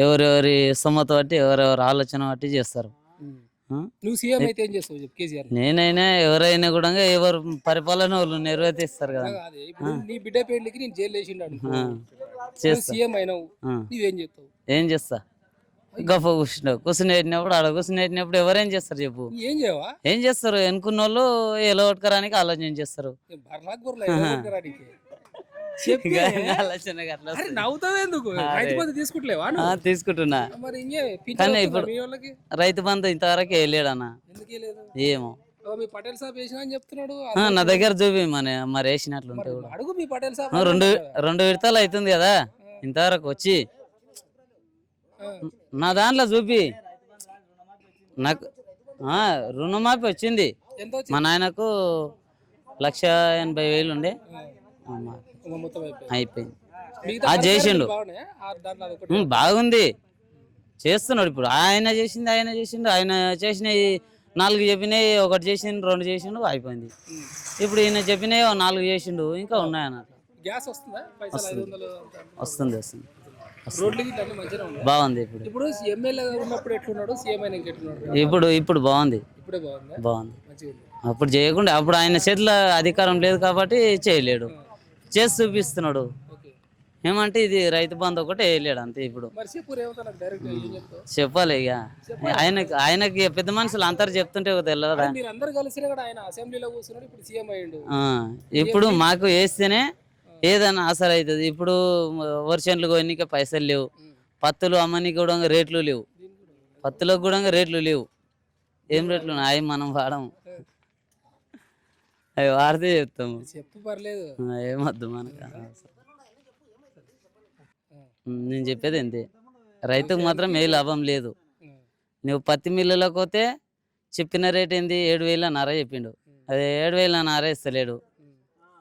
ఎవరెవరి సొమ్మత బట్టి ఎవరెవరి ఆలోచన బట్టి చేస్తారు. నువ్వు సీఎం అయితే ఏం చేస్తావు చెప్పు కేసీఆర్? నేనైనా ఎవరైనా కూడా ఎవరు పరిపాలన వాళ్ళు నిర్వర్తిస్తారు కదా. ఇప్పుడు నీ బిడ్డ పెళ్లికి నేను జైలు వేసిండు అనుకో, చేస్తా. సీఎం అయినావు, నువ్వేం చేస్తావు? ఏం చేస్తా, గొప్ప కూర్చునేటినప్పుడు ఆడ కూర్చునేటినప్పుడు ఎవరేం చేస్తారు చెప్పు? ఏం చేయవా? ఏం చేస్తారు? ఎన్నుకున్న వాళ్ళు ఎలా కొట్టుకోవడానికి ఆలోచన చేస్తారు. తీసుకుంటున్నా కానీ ఇప్పుడు రైతు బంధు ఇంతవరకు వేయలేడన్నా. ఏమో నా దగ్గర చూపి మరి వేసినట్లుంటే రెండు విడతలు అవుతుంది కదా ఇంతవరకు వచ్చి. నా దాంట్లో చూపి నాకు రుణమాఫీ వచ్చింది. మా నాయనకు 1,80,000 ఉండే అయిపోయింది. అది చేసిండు, బాగుంది, చేస్తున్నాడు. ఇప్పుడు ఆయన చేసిండు ఆయన చేసినవి 4 చెప్పినాయి, 1 చేసిండు, 2 చేసిండు, అయిపోయింది. ఇప్పుడు ఈయన చెప్పినవి 4 చేసిండు, ఇంకా ఉన్నాయి అన్నట్టు. వస్తుంది బాగుంది. ఇప్పుడు బాగుంది. అప్పుడు చేయకుండా అప్పుడు ఆయన చేతిలో అధికారం లేదు కాబట్టి చేయలేడు, చేసి చూపిస్తున్నాడు. ఏమంటే ఇది రైతు బంధు ఒకటి వేయలేడు అంతే. ఇప్పుడు చెప్పాలి ఇక ఆయనకి పెద్ద మనుషులు అందరు చెప్తుంటే తెలియదా? ఇప్పుడు మాకు వేస్తేనే ఏదైనా ఆసర అవుతుంది. ఇప్పుడు వర్షన్లు కొనికే పైసలు లేవు, పత్తులు అమ్మనికి కూడా రేట్లు లేవు, పత్తులకు కూడా రేట్లు లేవు. ఏం రేట్లు అవి మనం వాడము, అవి వాడితే చెప్తాము. ఏమద్దు మనకు. నేను చెప్పేది అంతే, రైతుకు మాత్రం ఏ లాభం లేదు. నువ్వు పత్తి మిల్లులకు పోతే చెప్పిన రేట్ ఏంది 7,500 చెప్పిండు, అదే 7,500 ఇస్తలేడు.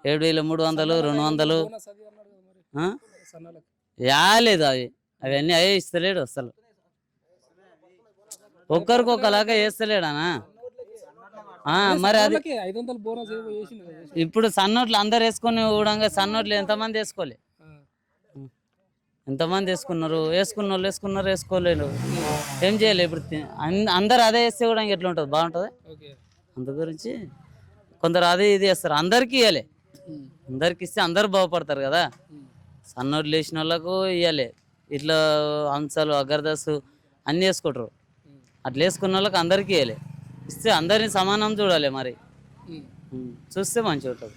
7,300 200 లేదు. అవన్నీ అవే ఇస్తలేడు అసలు. ఒక్కరికి ఒకలాగా వేస్తలేడానా? మరి అది ఇప్పుడు సన్నోట్లు అందరు వేసుకొని కూడా సన్నోట్లు ఎంతమంది వేసుకోలే, ఎంతమంది వేసుకున్నారు? వేసుకోలేరు. ఏం చేయలేదు. ఇప్పుడు అందరు అదే వేస్తే కూడా ఎట్లా ఉంటుంది? బాగుంటుంది. అందు గురించి కొందరు అదే ఇది వేస్తారు. అందరికీ ఇవ్వాలి, అందరికి ఇస్తే అందరు బాగుపడతారు కదా. సన్నోట్లు వేసిన వాళ్ళకు ఇవ్వాలి. ఇట్లా అంశాలు అగర్దస్సు అన్నీ వేసుకుంటారు. అట్లా వేసుకున్న వాళ్ళకి అందరికీ ఇవ్వాలి. ఇస్తే అందరిని సమానం చూడాలి. మరి చూస్తే మంచిగా ఉంటుంది.